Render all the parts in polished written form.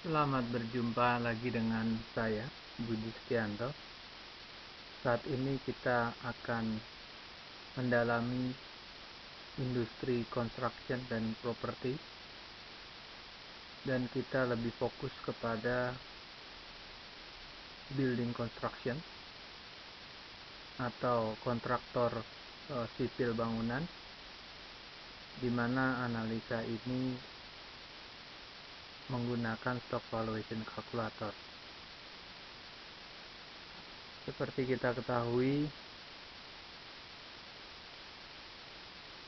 Selamat berjumpa lagi dengan saya, Budi Setianto. Saat ini kita akan mendalami industri construction dan properti, dan kita lebih fokus kepada building construction atau kontraktor sipil bangunan, di mana analisa ini menggunakan stock valuation calculator. Seperti kita ketahui,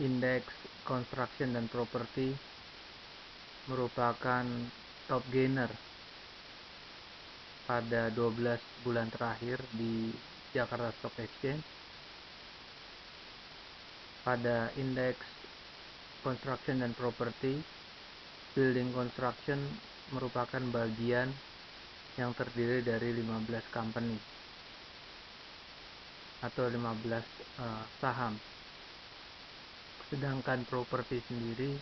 indeks construction dan properti merupakan top gainer pada 12 bulan terakhir di Jakarta Stock Exchange. Pada indeks construction dan properti, building construction merupakan bagian yang terdiri dari 15 company atau 15 saham. Sedangkan properti sendiri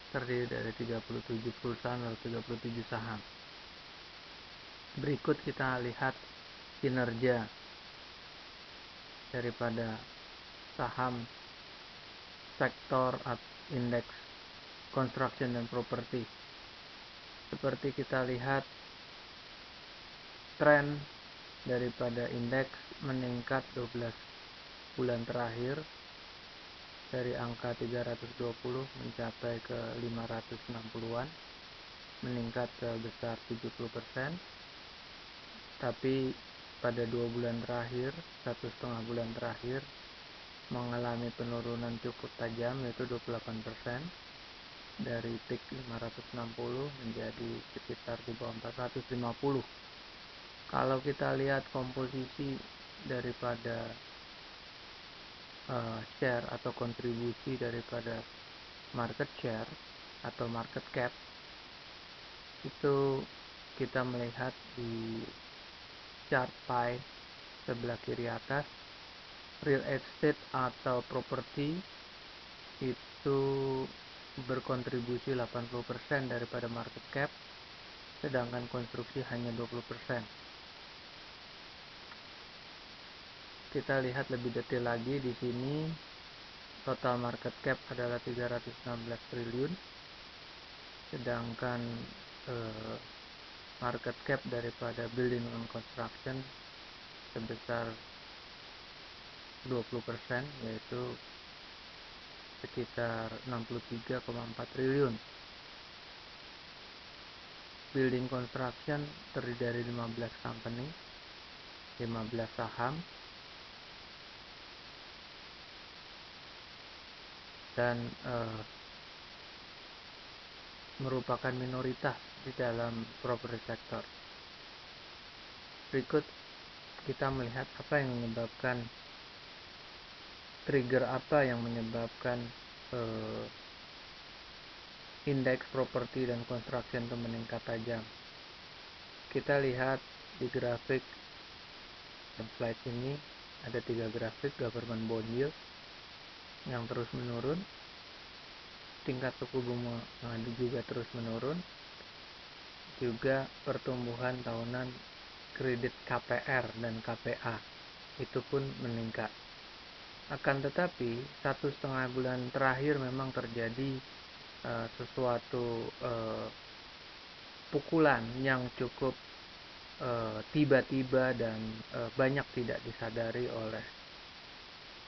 terdiri dari 37 perusahaan atau 37 saham. Berikut kita lihat kinerja daripada saham sektor indeks construction dan properti. Seperti kita lihat, tren daripada indeks meningkat 12 bulan terakhir dari angka 320 mencapai ke 560-an, meningkat sebesar 70%. Tapi pada 2 bulan terakhir, 1,5 bulan terakhir, mengalami penurunan cukup tajam, yaitu 28%, dari peak 560 menjadi sekitar di bawah 450. Kalau kita lihat komposisi daripada share atau kontribusi daripada market share atau market cap, itu kita melihat di chart pie sebelah kiri atas, real estate atau properti itu berkontribusi 80% daripada market cap, sedangkan konstruksi hanya 20%. Kita lihat lebih detail lagi di sini. Total market cap adalah 316 triliun, sedangkan market cap daripada building and construction sebesar 20%, yaitu sekitar 63,4 triliun. Building construction terdiri dari 15 company, 15 saham, dan merupakan minoritas di dalam property sector. Berikut kita melihat apa yang menyebabkan, trigger apa yang menyebabkan indeks properti dan construction itu meningkat tajam. Kita lihat di grafik slide ini, ada 3 grafik government bond yield yang terus menurun, tingkat suku bunga juga terus menurun, juga pertumbuhan tahunan kredit KPR dan KPA itu pun meningkat. Akan tetapi 1,5 bulan terakhir memang terjadi sesuatu pukulan yang cukup tiba-tiba dan banyak tidak disadari oleh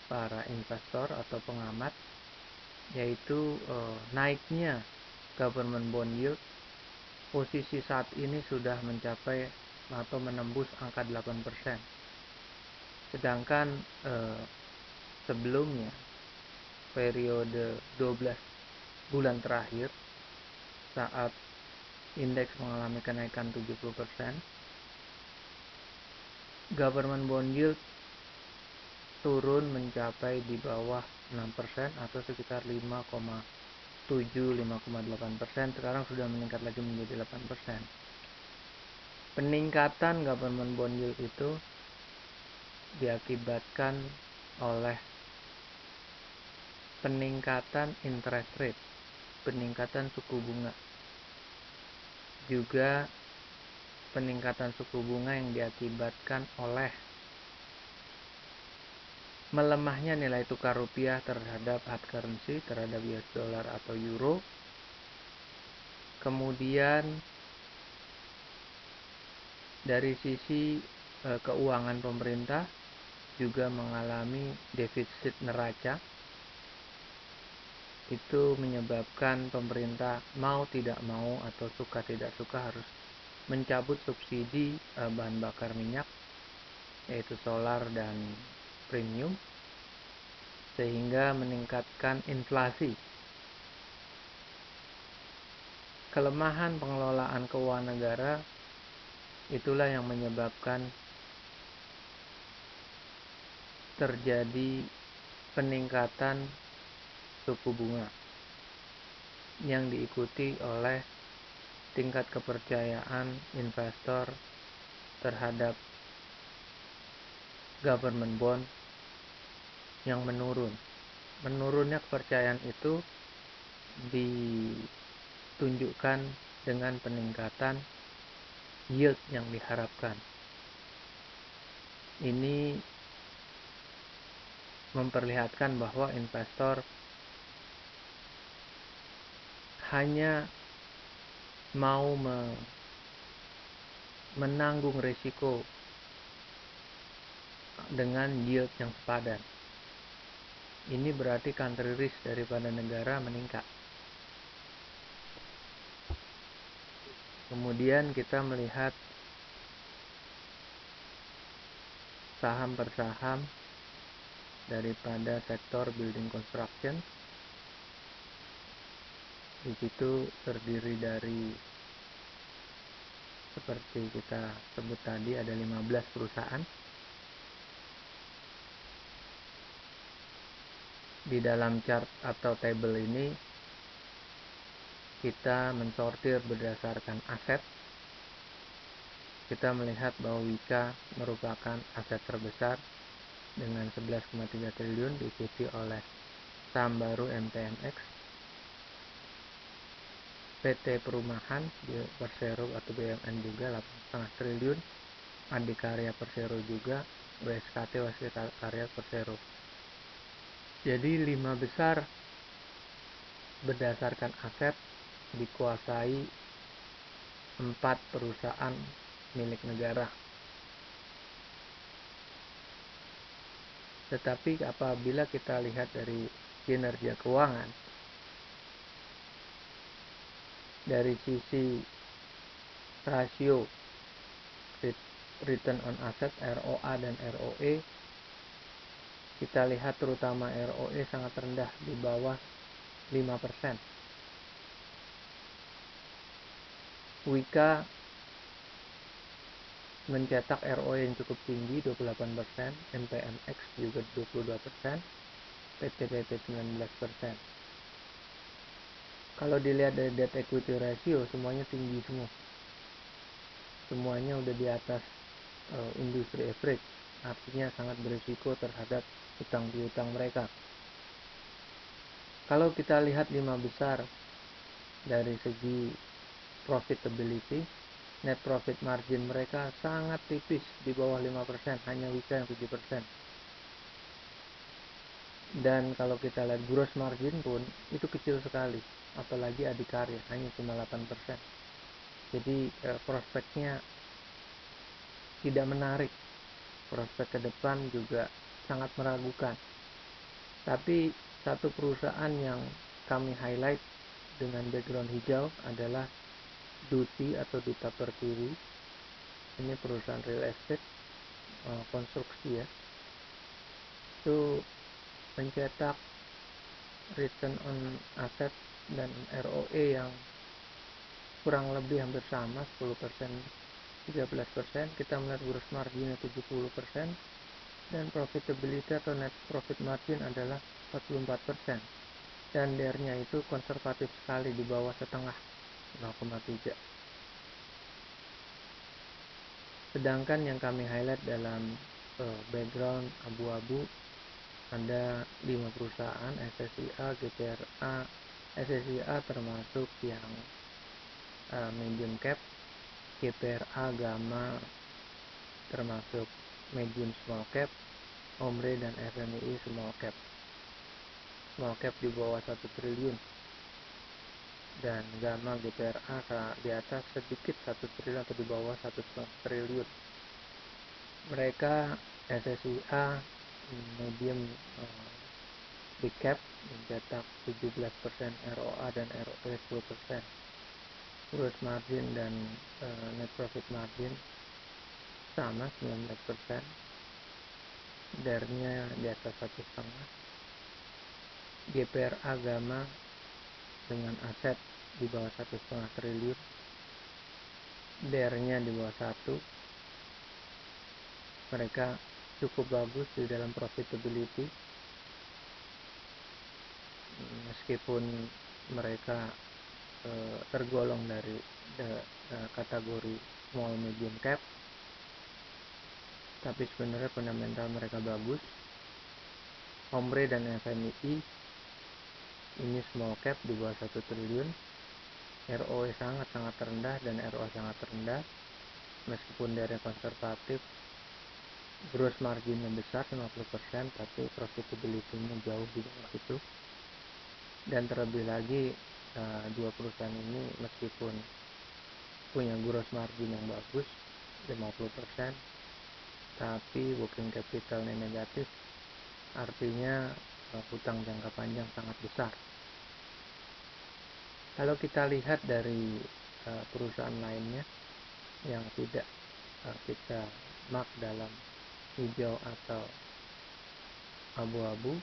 para investor atau pengamat, yaitu naiknya government bond yield. Posisi saat ini sudah mencapai atau menembus angka 8%. Sedangkan sebelumnya, periode 12 bulan terakhir, saat indeks mengalami kenaikan 70%, government bond yield turun mencapai di bawah 6% atau sekitar 5,7-5,8%. Sekarang sudah meningkat lagi menjadi 8%. Peningkatan government bond yield itu diakibatkan oleh peningkatan interest rate, peningkatan suku bunga, juga peningkatan suku bunga yang diakibatkan oleh melemahnya nilai tukar rupiah terhadap hard currency, terhadap US dollar atau euro. Kemudian dari sisi keuangan pemerintah juga mengalami defisit neraca. Itu menyebabkan pemerintah mau tidak mau atau suka tidak suka harus mencabut subsidi bahan bakar minyak, yaitu solar dan premium, sehingga meningkatkan inflasi. Kelemahan pengelolaan keuangan negara itulah yang menyebabkan terjadi peningkatan suku bunga yang diikuti oleh tingkat kepercayaan investor terhadap government bond yang menurun. Menurunnya kepercayaan itu ditunjukkan dengan peningkatan yield yang diharapkan. Ini memperlihatkan bahwa investor hanya mau menanggung risiko dengan yield yang sepadan. Ini berarti country risk daripada negara meningkat. Kemudian kita melihat saham per saham daripada sektor building construction. Di situ terdiri dari, seperti kita sebut tadi, ada 15 perusahaan. Di dalam chart atau table ini kita mensortir berdasarkan aset. Kita melihat bahwa Wika merupakan aset terbesar dengan 11,3 triliun, diikuti oleh saham baru MPNX, PT Perumahan Persero atau BUMN juga 8,5 triliun, Adikarya Persero juga, WSKT Karya Persero. Jadi 5 besar berdasarkan aset dikuasai 4 perusahaan milik negara. Tetapi apabila kita lihat dari kinerja keuangan, dari sisi rasio return on asset ROA dan ROE, kita lihat terutama ROE sangat rendah, di bawah 5%. Wika mencetak ROE yang cukup tinggi 28%, MPNX juga 22%, PTPP 19%. Kalau dilihat dari debt equity ratio, semuanya tinggi semua. Semuanya udah di atas industri average, artinya sangat berisiko terhadap utang piutang mereka. Kalau kita lihat 5 besar dari segi profitability, net profit margin mereka sangat tipis, di bawah 5%, hanya Wika yang 7%. Dan kalau kita lihat gross margin pun itu kecil sekali, apalagi Adikarya hanya cuma 8%. Jadi prospeknya tidak menarik. Prospek ke depan juga sangat meragukan. Tapi satu perusahaan yang kami highlight dengan background hijau adalah Duti atau Duta Pertiwi. Ini perusahaan real estate, konstruksi ya. Itu mencetak return on asset dan ROE yang kurang lebih hampir sama, 10%, 13%. Kita melihat gross marginnya 70%, dan profitability atau net profit margin adalah 44%. Dan DER-nya itu konservatif sekali, di bawah setengah, 0,3. Sedangkan yang kami highlight dalam background abu-abu ada 5 perusahaan, SSIA, GTRA. SSIA termasuk yang medium cap, GPRA, Gamma termasuk medium small cap, Omre dan FMI small cap. Small cap di bawah 1 triliun dan Gamma GPRA di atas sedikit 1 triliun atau di bawah 1,5 triliun. Mereka SSIA medium big cap mencetak 17% ROA dan ROE 10%. Gross margin dan net profit margin sama 19%. DER-nya di atas 1,5. GPRA Gamma dengan aset di bawah 1,5 triliun. DER-nya di bawah 1. Mereka cukup bagus di dalam profitability meskipun mereka tergolong dari kategori small medium cap, tapi sebenarnya fundamental mereka bagus. Omre dan FMI ini small cap di bawah 1 triliun, ROE sangat-sangat rendah dan ROA sangat rendah meskipun dari konservatif. Gross marginnya besar 50%, tapi profitability-nya jauh di bawah itu. Dan terlebih lagi dua perusahaan ini meskipun punya gross margin yang bagus 50%, tapi working capital-nya negatif, artinya hutang jangka panjang sangat besar. Kalau kita lihat dari perusahaan lainnya yang tidak kita mark dalam hijau atau abu-abu,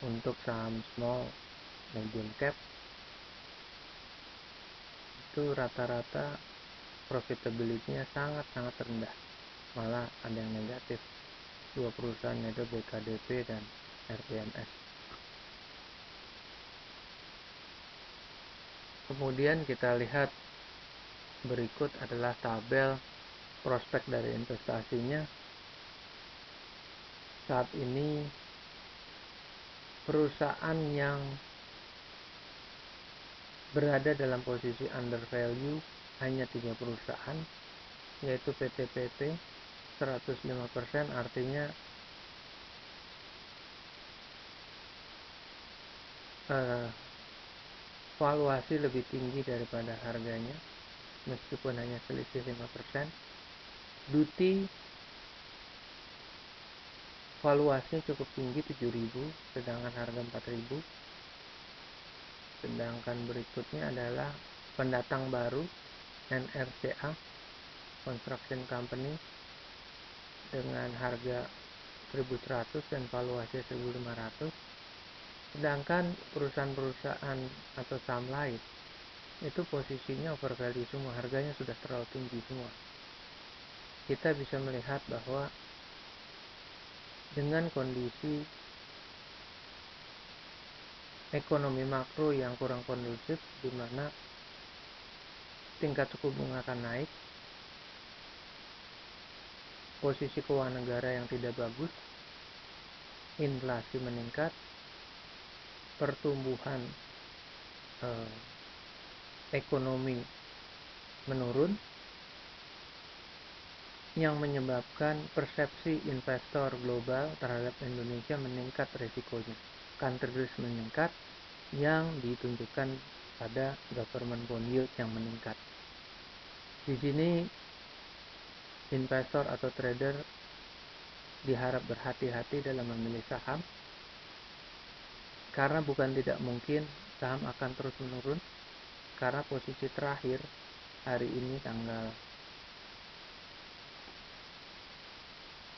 untuk saham small medium cap itu rata-rata profitability-nya sangat-sangat rendah, malah ada yang negatif. Dua perusahaan yaitu BKDP dan RTMS. Kemudian kita lihat berikut adalah tabel prospek dari investasinya. Saat ini perusahaan yang berada dalam posisi under value hanya 3 perusahaan, yaitu PT-PT 105%, artinya valuasi lebih tinggi daripada harganya meskipun hanya selisih 5%. Duty valuasinya cukup tinggi 7.000, sedangkan harga 4.000. Sedangkan berikutnya adalah pendatang baru NRCA Construction Company dengan harga 1.100 dan valuasi 1.500. Sedangkan perusahaan-perusahaan atau saham lain itu posisinya overvalue semua, harganya sudah terlalu tinggi semua. Kita bisa melihat bahwa dengan kondisi ekonomi makro yang kurang kondusif, di mana tingkat suku bunga akan naik, posisi keuangan negara yang tidak bagus, inflasi meningkat, pertumbuhan ekonomi menurun, yang menyebabkan persepsi investor global terhadap Indonesia meningkat risikonya. Country risk meningkat yang ditunjukkan pada government bond yield yang meningkat. Di sini investor atau trader diharap berhati-hati dalam memilih saham, karena bukan tidak mungkin saham akan terus menurun, karena posisi terakhir hari ini tanggal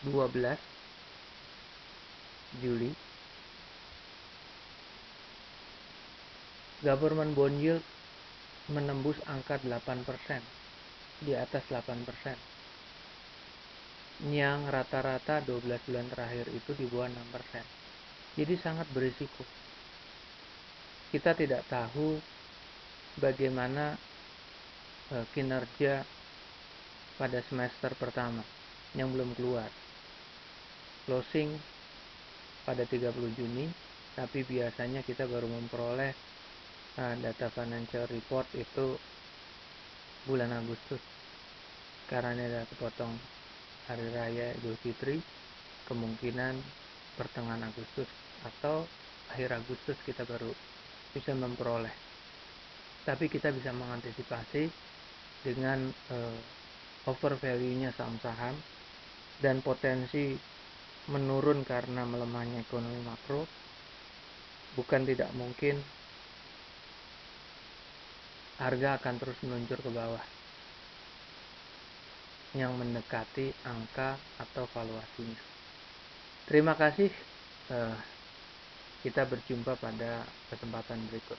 12 Juli, government bond yield menembus angka 8%, di atas 8%, yang rata-rata 12 bulan terakhir itu di bawah 6%. Jadi sangat berisiko. Kita tidak tahu bagaimana kinerja pada semester pertama yang belum keluar. Closing pada 30 Juni, tapi biasanya kita baru memperoleh data financial report itu bulan Agustus, karena ini adalah kepotong hari raya Idul Fitri. Kemungkinan pertengahan Agustus atau akhir Agustus kita baru bisa memperoleh. Tapi kita bisa mengantisipasi dengan over value-nya saham-saham dan potensi menurun karena melemahnya ekonomi makro. Bukan tidak mungkin harga akan terus meluncur ke bawah yang mendekati angka atau valuasinya. Terima kasih. Kita berjumpa pada kesempatan berikut.